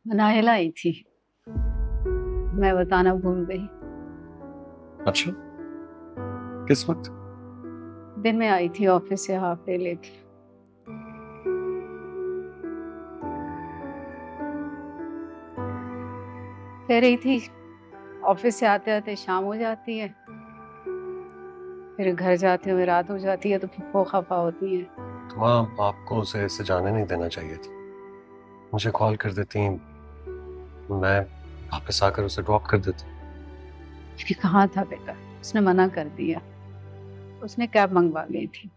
नाहिला आई थी, मैं बताना भूल गई। अच्छा, किस वक्त? दिन में आई थी ऑफिस से हाफ डे लेके। कह रही थी ऑफिस से आते आते शाम हो जाती है, फिर घर जाते हुए रात हो जाती है, तो फिर वो खफा होती है। तो आपको उसे ऐसे जाने नहीं देना चाहिए था। मुझे कॉल कर देती, मैं वापस आकर उसे ड्रॉप कर देता। कि कहाँ था बेटा, उसने मना कर दिया। उसने कैब मंगवा ली थी।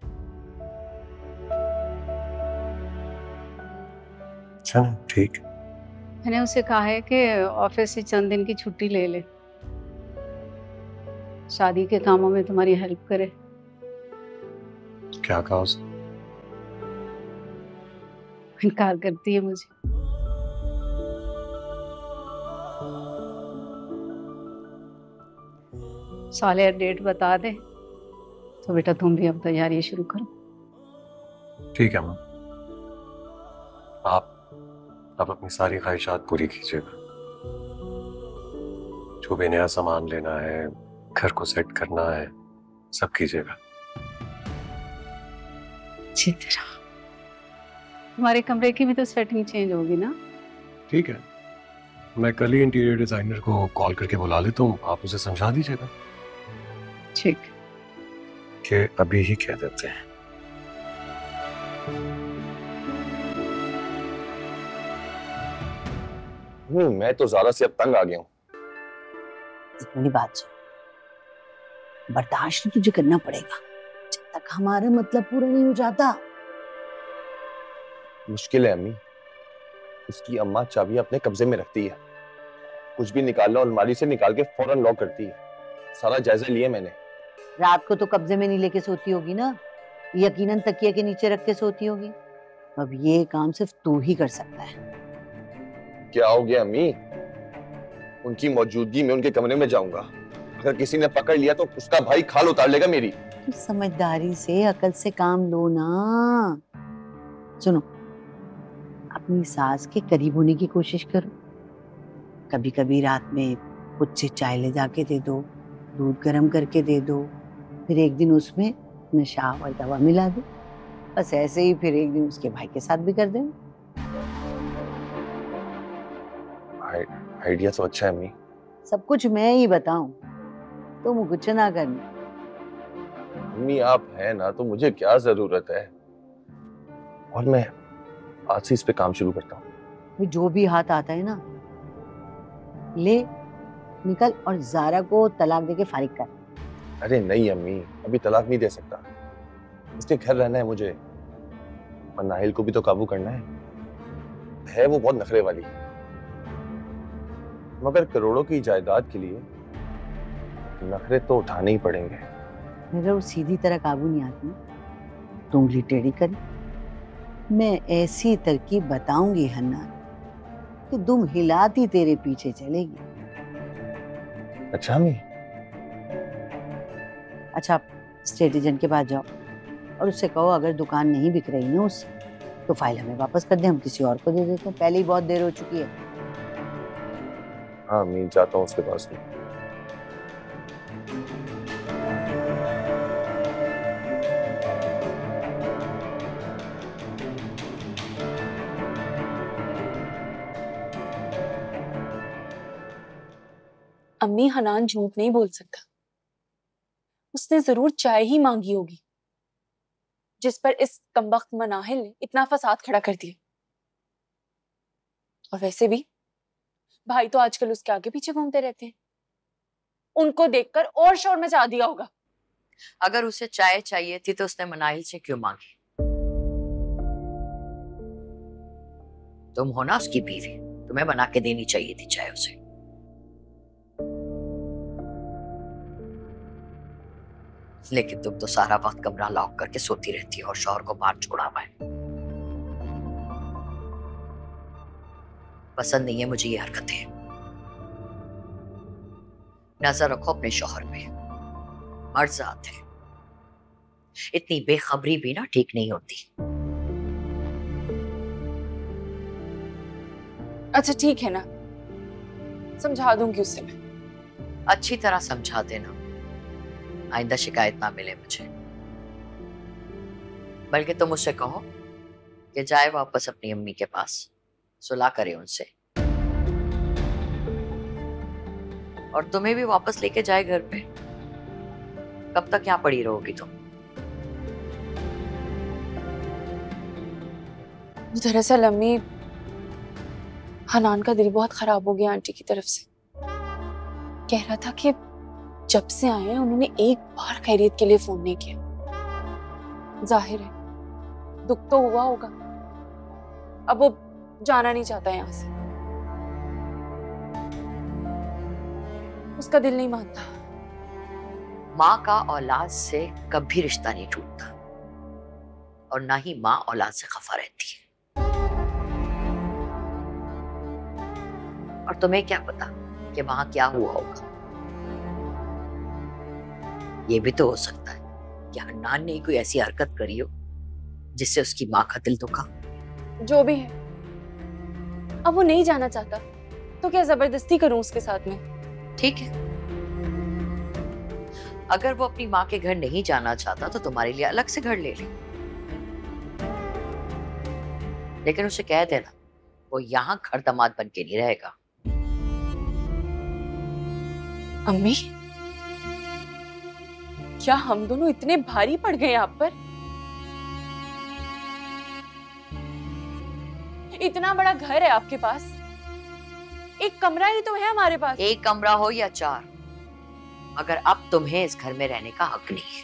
अच्छा ना, ठीक। मैंने उसे कहा है कि ऑफिस से चंद दिन की छुट्टी ले ले, शादी के कामों में तुम्हारी हेल्प करे। क्या कहा उसने? इनकार करती है मुझे। साले डेट बता दे तो बेटा तुम भी अब तैयारी शुरू करो। ठीक है माँ, आप अपनी सारी ख्वाहिशात पूरी कीजिएगा। जो भी नया सामान लेना है, घर को सेट करना है, सब कीजिएगा। अच्छी तरह। तुम्हारे कमरे की भी तो सेटिंग चेंज होगी ना? ठीक है, मैं कल ही इंटीरियर डिजाइनर को कॉल करके बुला लेता हूँ, आप उसे समझा दीजिएगा। ठीक। कि अभी ही कह देते हैं। मैं तो ज़्यादा से अब तंग आ गया हूँ। एक मेरी बात सुन, बर्दाश्त तो तुझे करना पड़ेगा जब तक हमारा मतलब पूरा नहीं हो जाता। मुश्किल है अम्मी, उसकी अम्मा चाबी अपने कब्जे में रखती है, कुछ भी निकालना अलमारी से निकाल के फौरन लॉक करती है। सारा जायजा लिया मैंने। रात को तो कब्जे में नहीं लेके सोती होगी ना, यकीनन तकिया के नीचे रख के सोती होगी। अब ये काम सिर्फ तू ही कर सकता है। क्या हो गया अम्मी? उनकी मौजूदगी में उनके कमरे में जाऊंगा, अगर किसी ने पकड़ लिया तो उसका भाई खाल उतार लेगा मेरी। तू समझदारी से अकल से काम लो ना। सुनो, अपनी सास के करीब होने की कोशिश करो। कभी कभी रात में कुछ से चाय ले जाके दे दो, दूध गर्म करके दे दो, फिर एक दिन उसमें नशा और दवा मिला दो। बस ऐसे ही फिर एक दिन उसके भाई के साथ भी कर देना। आइडिया तो अच्छा है अम्मी। सब कुछ मैं ही बताऊं, तुम कुछ ना करना। अम्मी आप हैं ना, तो मुझे क्या जरूरत है। और मैं आज से इस पे काम शुरू करता हूँ। फिर जो भी हाथ आता है ना, ले निकल और जारा को तलाक देके फारिग कर। अरे नहीं अम्मी, अभी तलाक नहीं दे सकता, उसके घर रहना है मुझे, और नाहिल को भी तो काबू करना है वो बहुत नखरे वाली, मगर करोड़ों की जायदाद के लिए नखरे तो उठाने ही पड़ेंगे। अगर वो सीधी तरह काबू नहीं आती तो उंगली टेढ़ी करी। मैं ऐसी तरकीब बताऊंगी हन्ना कि दुम हिलाती तेरे पीछे चलेगी। अच्छा अम्मी। अच्छा, स्टेट एजेंट के पास जाओ और उससे कहो अगर दुकान नहीं बिक रही ना उससे, तो फाइल हमें वापस कर दे, हम किसी और को दे देते हैं। पहले ही बहुत देर हो चुकी है। हाँ अम्मी, जाता हूँ उसके पास में। अम्मी, हनान झूठ नहीं बोल सकता। उसने जरूर चाय ही मांगी होगी, जिस पर इस कमबख्त मनाहिल ने इतना फसाद खड़ा कर दिया। और वैसे भी भाई तो आजकल उसके आगे पीछे घूमते रहते हैं, उनको देखकर और शोर मचा दिया होगा। अगर उसे चाय चाहिए थी तो उसने मनाहिल से क्यों मांगी? तुम हो ना उसकी बीवी, तुम्हें बना के देनी चाहिए थी चाय उसे। लेकिन तुम तो सारा वक्त कमरा लॉक करके सोती रहती हो और शौहर को बाहर छोड़ा हुआ है। पसंद नहीं है मुझे ये हरकतें। नजर रखो अपने शौहर पे, मर्ज़ात है। इतनी बेखबरी भी ना ठीक नहीं होती। अच्छा ठीक है ना, समझा दूंगी उसे मैं। अच्छी तरह समझा देना, आइंदा शिकायत ना मिले मुझे। बल्कि तुम उससे कहो कि जाए वापस अपनी अम्मी के पास, सुलह करे उनसे, और तुम्हें भी वापस लेके जाए घर पे। कब तक यहाँ पड़ी रहोगी तुम? दरअसल अम्मी, हनान का दिल बहुत खराब हो गया आंटी की तरफ से। कह रहा था कि जब से आए हैं उन्होंने एक बार खैरियत के लिए फोन नहीं किया। जाहिर है दुख तो हुआ होगा, अब वो जाना नहीं चाहता यहाँ से। उसका दिल नहीं मानता। माँ का औलाद से कभी रिश्ता नहीं टूटता, और ना ही माँ औलाद से खफा रहती है। और तुम्हें क्या पता कि वहां क्या हुआ होगा। ये भी तो हो सकता है कि हन्नान ने कोई ऐसी हरकत करी हो जिससे उसकी माँ का दिल दुखा। जो भी है, अब वो नहीं जाना चाहता तो क्या जबरदस्ती करूं उसके साथ में? ठीक है, अगर वो अपनी माँ के घर नहीं जाना चाहता तो तुम्हारे लिए अलग से घर ले ले। लेकिन उसे कह देना वो यहाँ घर दामाद बन के नहीं रहेगा। अम्मी, क्या हम दोनों इतने भारी पड़ गए आप पर? इतना बड़ा घर है आपके पास, एक कमरा ही तो है हमारे पास। एक कमरा हो या 4, अगर अब तुम्हें इस घर में रहने का हक नहीं है।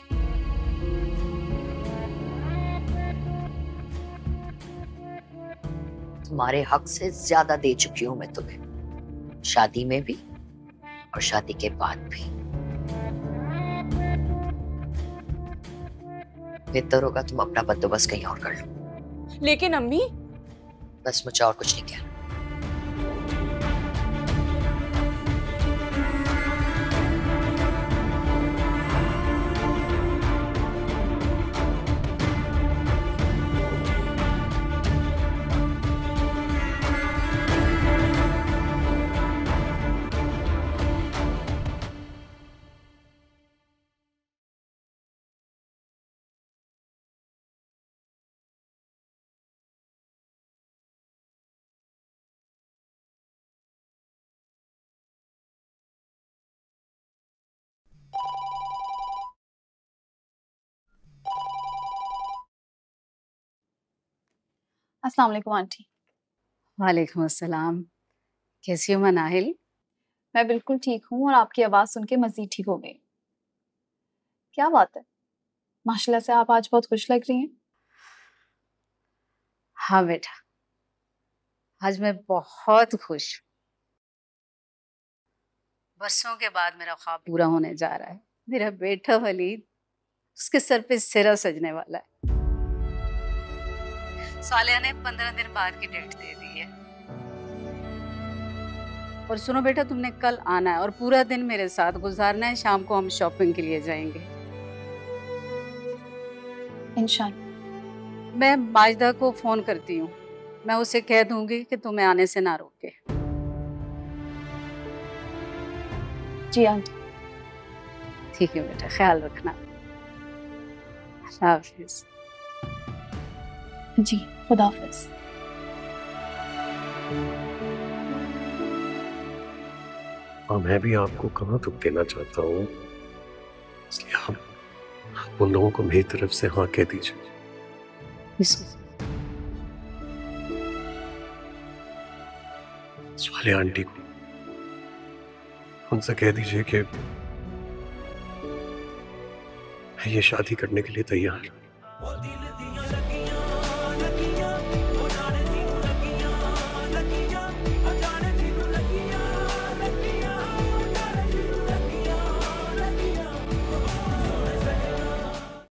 तुम्हारे हक से ज्यादा दे चुकी हूं मैं तुम्हें, शादी में भी और शादी के बाद भी। बेहतर होगा तुम अपना बंदोबस्त कहीं और कर लो। लेकिन अम्मी, बस मुझे और कुछ नहीं कहना। अस्सलाम वालेकुम आंटी। वालेकुम अस्सलाम। कैसी हो मनाहिल? मैं बिल्कुल ठीक हूँ और आपकी आवाज़ सुन के मज़ीद ठीक हो गई। क्या बात है, माशाल्लाह से आप आज बहुत खुश लग रही हैं। हाँ बेटा, आज मैं बहुत खुश हूँ। बरसों के बाद मेरा ख्वाब पूरा होने जा रहा है। मेरा बेटा वलीद, उसके सर पे सिरा सजने वाला है। सालिया ने 15 दिन बाद की डेट दे दी है। और सुनो बेटा, तुमने कल आना है और पूरा दिन मेरे साथ गुजारना है। शाम को हम शॉपिंग के लिए जाएंगे इंशाल्लाह। मैं माजिदा को फोन करती हूँ, मैं उसे कह दूंगी कि तुम्हें आने से ना रोके। जी आंटी। ठीक है बेटा, ख्याल रखना। अल्लाह हाफिज। जी खुदा हाफिज। हाँ, मैं भी आपको कहाँ दुख देना चाहता हूँ, इसलिए आप उन लोगों को मेरी तरफ से हाँ कह दीजिए। स्वाले आंटी को उनसे कह दीजिए कि मैं ये शादी करने के लिए तैयार हूँ।